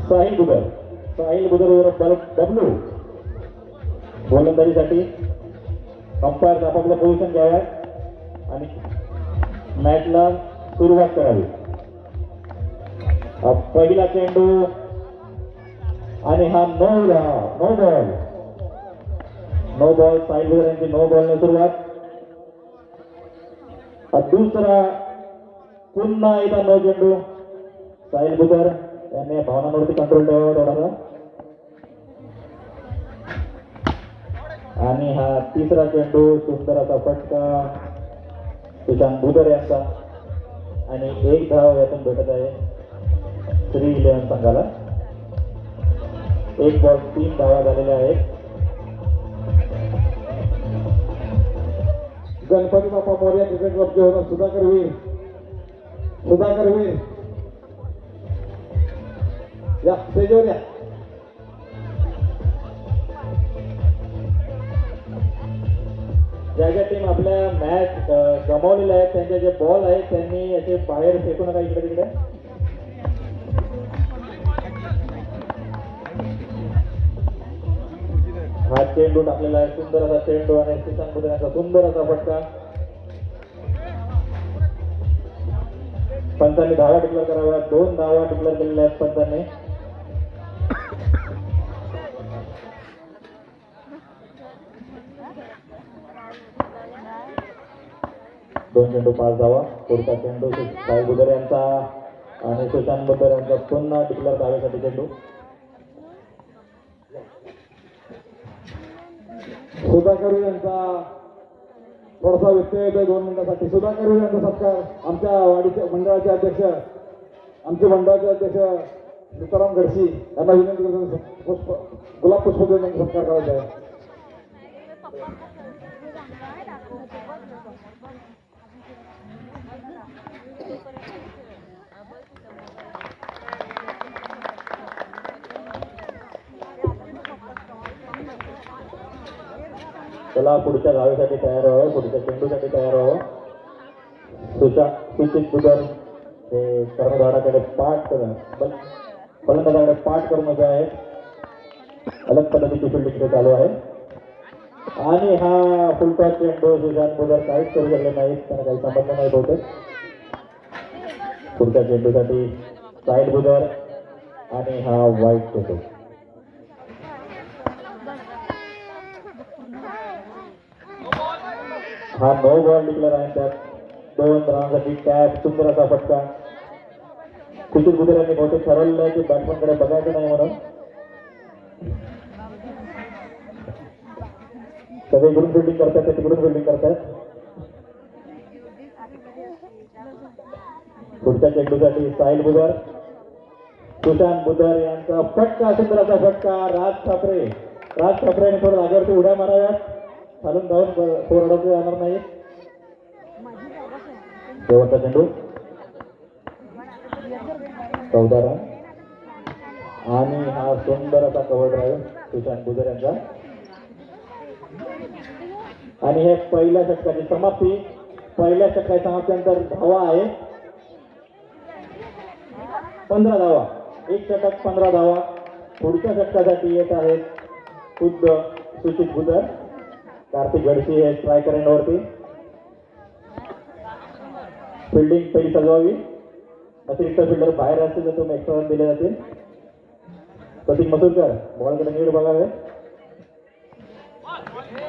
Sahil बुदर W गोलंदाजीसाठी umpire आपापलं position घ्याव्यात आणि मॅचला सुरुवात करावी. पहिला चेंडू आणि हा नो बॉल साहिल बुदर यांची नो बॉलने सुरुवात. दुसरा पुन्हा एकदा नो चेंडू. साहिल बुदर यांनी भावनांवरती कंट्रोल ठेवावा थोडासा. आणि हा तिसरा चेंडू सुंदर असा फटका सुशांत बुदर यांचा आणि एक धाव यातून भेटत आहे 3-11 संघाला. एक बॉल 3 धावा झालेल्या आहेत. गणपती बाप्पा मोरया क्रिकेट क्लबचे होणार सुधाकर वीर या स्टेजवर या. ज्या ज्या टीम आपल्या मॅच गमावलेल्या आहेत त्यांचे जे बॉल आहेत त्यांनी याचे बाहेर फेकू नका इकडे तिकडे. हा चेंडू टाकलेला आहे सुंदर असा चेंडू आणि सुशांत बुदर यांचा सुंदर असा फटका. पंचांनी धावा डिक्लेअर कराव्या. 2 धावा डिक्लेअर केलेल्या आहेत पंचांनी. दोन चेंडू 5 धावा. पुढचा चेंडू साहिल बुदर यांचा आणि सुशांत बुदर यांचा पुन्हा डिक्लेअर धावेसाठी चेंडू. सुधाकर यांचा थोडासा व्यत्यय येतोय 2 मिनिटासाठी. सुधाकर यांचा सत्कार आमच्या वाडीचे मंडळाचे अध्यक्ष सीताराम गडशी यांना विनंती करतो गुलाब पुष्प देऊन यांचा सत्कार करायचा आहे. चला पुढच्या धावेसाठी तयार व्हावं. पुढच्या चेंडूसाठी तयार व्हावं. सुचित बुदर हे कर्णधाराकडे फलंदाजाकडे पाठ करून उभे आहेत. अलग पद्धतीची फिल्डिंग चालू आहे आणि हा फुलटॉस चेंडू सुशांत बुदर काहीच करू शकले नाहीत. त्यांना काही संबंध नाही बहुतेक. पुढच्या चेंडूसाठी साहिल बुदर आणि हा वाईट चेंडू. हा नो बॉल डिक्लेअर आहे. त्यात 2 रनांसाठी टॅप सुंदर असा फटका. सुशील बुदर यांनी बहुतेक ठरवलेलं आहे की बॅट्समॅनकडे बघायचं नाही म्हणून. सगळे इकडून फिल्डिंग करतात ते तिकडून फिल्डिंग करतात. पुढच्या चेंडूसाठी साहिल बुदर सुशांत बुदर यांचा फटका सुंदर असा फटका. राज ठाकरेने थोडं जागेवरती उड्या माराव्यात. खालून जाऊन 4 अडवले जाणार नाही. शेवटचा चेंडू 14 रन आणि हा सुंदर असा कव्हर ड्राईव्ह सुशांत बुदर यांचा. आणि हे पहिल्या षटकाची समाप्ती. पहिल्या षटकाची समाप्तीनंतर धावा आहे 15 धावा. एक षटक 15 धावा. पुढच्या षटकासाठी येत आहेत खुद्द सुचित बुदर. कार्तिक गडशी हे स्ट्रायकर एंडवरती. फिल्डिंग पहिली सजवावी. अतिरिक्त फिल्डर बाहेर असतील तर तुम्ही एक्स्ट्रा रन दिले जातील. प्रतीक मसूरकर बॉलकडे नीट बघावे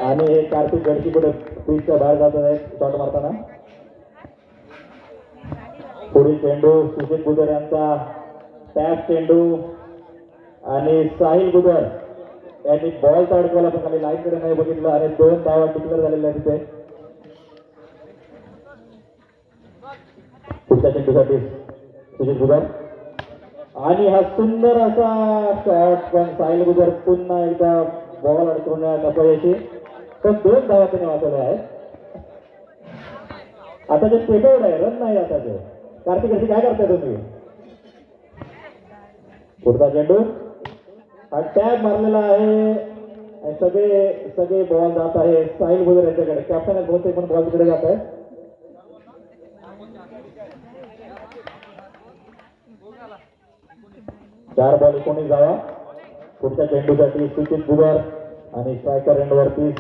आणि हे कार्तिक गडशी पुढे पिचच्या बाहेर जात आहेत शॉट मारताना. पुढील चेंडू सुचित बुदर यांचा टॅप चेंडू आणि साहिल बुदर यांनी बॉल अडकवला पण खाली लाईनकडे नाही बघितलं आणि 2 धावा डिक्लेअर झालेल्या तिथे. पुढच्या चेंडूसाठी सुचित बुदर आणि हा सुंदर असा शॉट पण साहिल बुदर पुन्हा एकदा बॉल अडकवण्यात अपयशी. पण 2 धावा त्याने वाचवल्या आहेत. आता जे पेटवड आहे रन नाही आताचे. कार्तिक अशी काय करताय तुम्ही. पुढचा चेंडू हा टॅप मारलेला आहे. सगळे बॉल जात आहे साहिल बुदर यांच्याकडे. कॅप्टन बहुतेक पण बॉल तिकडे जात आहे. 4 बॉल 19 धावा. पुढच्या चेंडूसाठी सुचित बुगार आणि स्ट्रायकर एंडवरती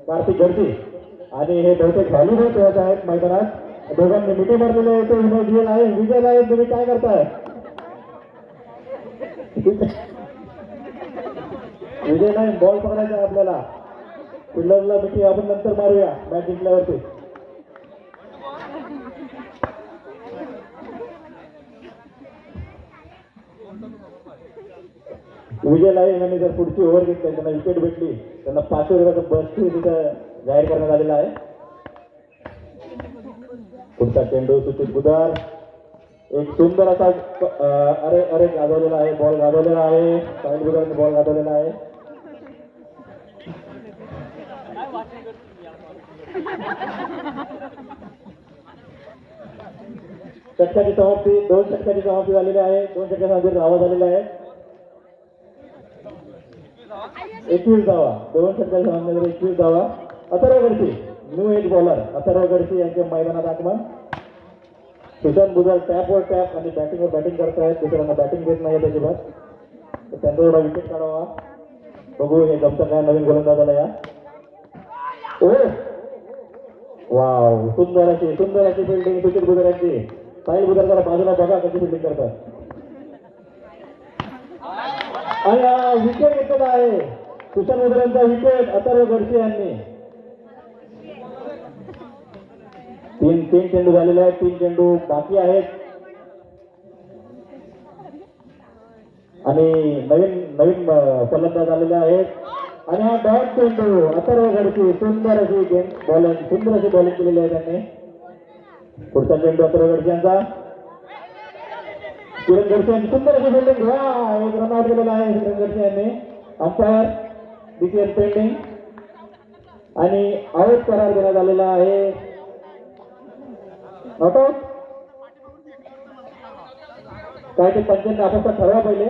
कार्तिक गडसी. आणि हे बहुतेक व्हॉलीबॉल खेळत आहेत मैदानात. दोघांनी मिठी मारलेले आहे. विजय आहे, विजय आहे. तुम्ही काय करताय? विजय नाही, बॉल पकडायचा आहे आपल्याला. फिल्डरला मिठी आपण नंतर मारूया मॅच जिंकल्यावरती. विजय लाईन यांनी जर पुढची ओव्हर घेतली, त्यांना विकेट भेटली, त्यांना 500 रुपयाचा बक्षीस तिथं जाहीर करण्यात आलेला आहे. पुढचा चेंडू सुचित बुधार. एक सुंदर असा अरे अरे गाजवलेला आहे, बॉल गाजवलेला आहे. साहिल बुधारने बॉल गाजवलेला आहे. षटकाची समाप्ती, 2 षटकाची समाप्ती झालेली आहे. 2 षटकाचा धावा झालेला आहे. 21 धावा. 2 षटकाची समाप्ती झाली. 21 धावा. Atharva Gadsi new age bowler Atharva Gadsi यांच्या मैदानात आगमन. सुशांत बुधार टॅपवर टॅप आणि बॅटिंगवर बॅटिंग करतायत. दुसऱ्यांना बॅटिंग देत नाही त्याच्यावर. त्यांचा थोडा विकेट काढावा. बघू हे जमतं काय नवीन गोलंदाजाला या. ओ वाव, सुंदर अशी फिल्डिंग सुचित बुधार यांची. साहिल बुधार जरा बाजूला बघा कशी फिल्डिंग करतात. आणि विकेट घेतलेला आहे. सुशांत बुधार यांचा विकेट अथर्व गडसी यांनी. 3 चेंडू झालेले आहेत. 3 चेंडू बाकी आहेत. आणि नवीन फलंदाज आलेले आहेत. आणि हा डॉट चेंडू अथर्व गडसी सुंदर अशी बॉलिंग केलेली आहे त्यांनी. पुढचा चेंडू अथर्व गडसी यांचा. किरण गडसी यांची सुंदर अशी फिल्डिंग. एक रन आउट केलेला आहे किरण गडसी यांनी. अंपायर डिसिजन पेंडिंग आणि आउट करार देण्यात आलेला आहे. नॉट आउट काय ते पंचांनी आपापसात ठरवा पहिले.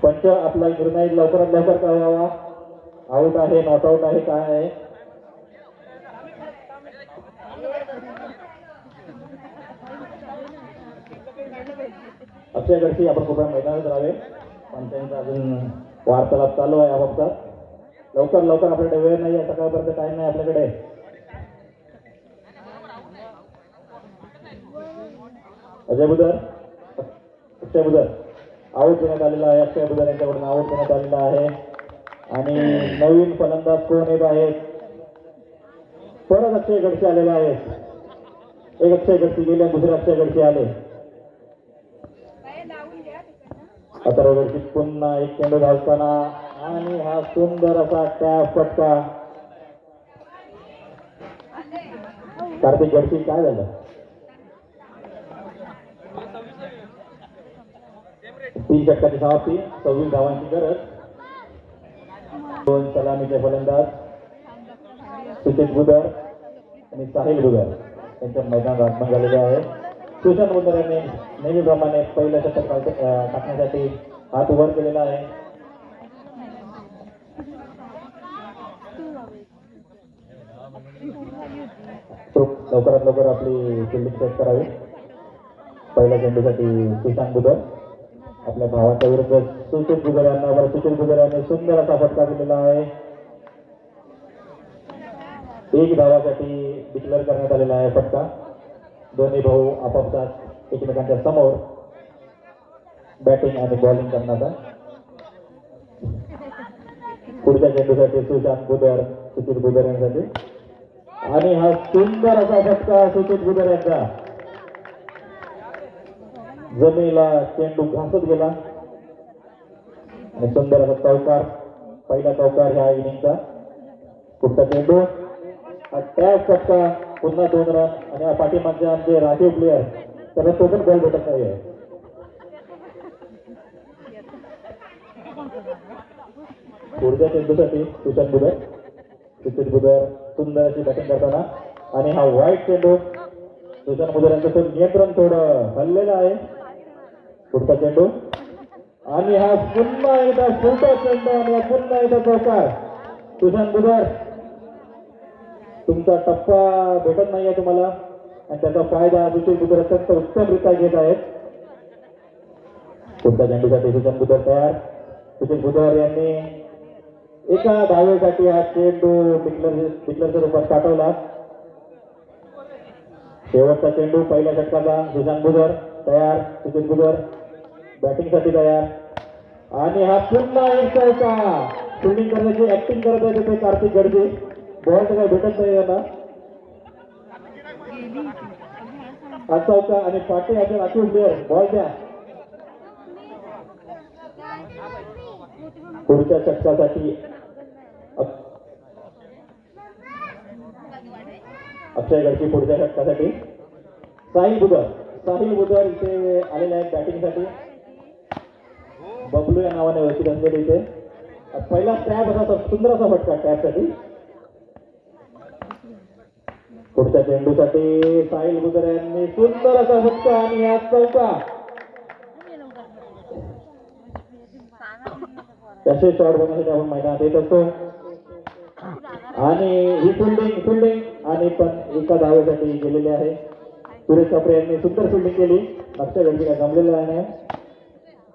पंच आपला निर्णय लवकरात लवकर कळवावा. आउट आहे, नॉट आउट आहे, काय आहे. अक्षय गडसी आपण कृपया मैदानात राहावे. पंचांचा अजून वार्तालाप चालू आहे आपापसात. लवकर आपल्याकडे वेळ नाही आहे. सकाळपर्यंत टाइम नाही आपल्याकडे. अक्षय बुधार आउट देण्यात आलेला आहे. अक्षय बुधार यांच्याकडून आउट देण्यात आलेला आहे. आणि नवीन फलंदाज कोण येत आहेत? परत अक्षय गडसी आलेला आहे. एक अक्षय गडसी गेले, दुसरे अक्षय गडसी आले. अथर्व गडसी पुन्हा एक चेंडू धावताना आणि हा सुंदर असा टॅप फटका. कार्तिक गडसी काय झालं? 3 षटकाची समाप्ती. 26 धावांची गरज. 2 सलामीचे फलंदाज सुचित बुधार आणि साहिल बुधार यांच्या मैदानात आगमन झालेले आहे. सुशांत बुधार यांनी नेहमीप्रमाणे पहिलं षटक टाकण्यासाठी हात वर केलेला आहे. लवकरात लवकर आपली फिल्डिंग सेट करावी. पहिल्या चेंडूसाठी सुशांत बुधार आपल्या भावाच्या विरुद्ध सुचित बुधार यांना. सुचित बुधार यांनी सुंदर असा फटका दिलेला आहे. 1 धावासाठी डिक्लेअर करण्यात आलेला आहे फटका. दोन्ही भाऊ आपापसात एकमेकांच्या समोर बॅटिंग आणि बॉलिंग करण्याचा. पुढच्या चेंडूसाठी सुशांत बुधार सुचित बुधार यांसाठी. आणि हा सुंदर असा फटका सुचित बुधार यांचा. जमिनीला चेंडू घासत गेला आणि सुंदर असा चौकार. पहिला चौकार ह्या इनिंगचा. पुढचा चेंडू हा टॅप फटका. पुन्हा 2 रन. आणि हा पाठीमागचे आमचे राखीव प्लेयर त्याला तो पण बॉल भेटत नाही आहे. पुढच्या चेंडूसाठी सुशांत बुधार सुचित बुधार सुंदर अशी बॅटिंग करताना. आणि हा वाईट चेंडू सुशांत बुधार यांचं नियंत्रण थोडं हल्लेलं आहे. पुढचा चेंडू आणि हा पुन्हा एकदा छोटा चेंडू आणि पुन्हा एकदा चौकार. सुशांत बुधार तुमचा टप्पा भेटत नाहीये तुम्हाला. आणि त्याचा फायदा सुशील बुधर अत्यंत उत्तमरित्या घेत आहेत. पुढच्या चेंडूसाठी सुशील बुधर तयार. सुशील बुधर यांनी एका धावेसाठी हा चेंडू डिक्लरच्या रूपात पाठवला. शेवटचा चेंडू पहिल्या षटकाचा. सुशांत बुधर तयार. सुशील बुधर बॅटिंगसाठी तयार. आणि हा पुन्हा एक चौका. फिल्डिंग करण्याची ऍक्टिंग करत आहे तिथे कार्तिक गडजे. बॉल तर काही भेटत नाही याला. हा चौका आणि पाटी याचे राखीव प्लेअर बॉल द्या. पुढच्या षटकासाठी अक्षय गडची पुढच्या षटकासाठी साहिल बुधर इथे आलेले आहेत बॅटिंगसाठी. बबलू या नावाने ओळखीत असलेले इथे पहिला टॅब असा सुंदर असा फटका टॅबसाठी. पुढच्या चेंडूसाठी साहिल बुधर यांनी सुंदर असा फटका आणि या चौका. तसे शॉट बनवण्यासाठी आपण मैदानात येत असतो. आणि ही फिल्डिंग आणि पण एका धावेसाठी गेलेली आहे. सुरेश कापरे यांनी सुंदर फिल्डिंग केली. अक्षय गडजी काय जमलेला आहे.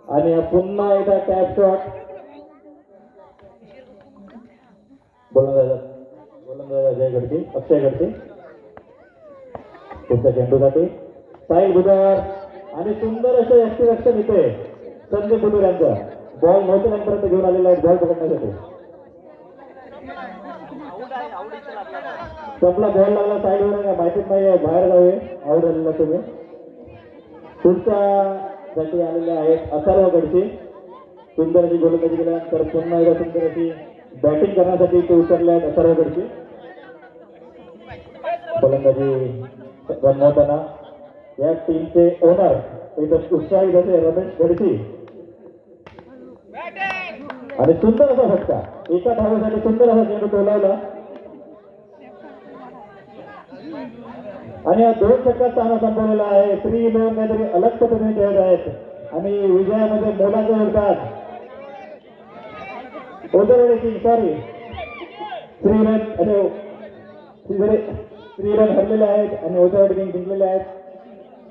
आणि पुन्हा एकदा टॅप शॉट. गोलंदाज जय गडजी अक्षय गडजी. पुढच्या चेंडूसाठी साहिल बुधर आणि सुंदर असं यष्टीरक्षण इथे संदीप बुधर यांचं. बॉल नव्हत्यापर्यंत घेऊन आलेला आहे बॉल पकडण्यासाठी. संपला बॉल लागला साईडवर माहितीच नाही बाहेर जावे आऊट आलेला तुम्ही. पुढच्या साठी आलेले आहेत अथर्व गडसे. सुंदर अशी गोलंदाजी केल्यानंतर पुन्हा एकदा सुंदर अशी बॅटिंग करण्यासाठी ते उतरले आहेत अथर्व गडसे. गोलंदाजी बनवताना या टीमचे ओनर एकदम उत्साहित असे रमेश गडसे. आणि सुंदर असा फटका. एका धावेसाठी सुंदर असा चेंडू टोलावला. आणि हा 2 षटकात सामना संपवलेला आहे. 3-1 काहीतरी अलग पद्धतीने खेळत आहेत. आणि विजयामध्ये मोलाचं योगदान ओझरवाडी किंग सॉरी 3 रन हरलेले आहेत आणि ओझरवाडी किंग जिंकलेले आहेत.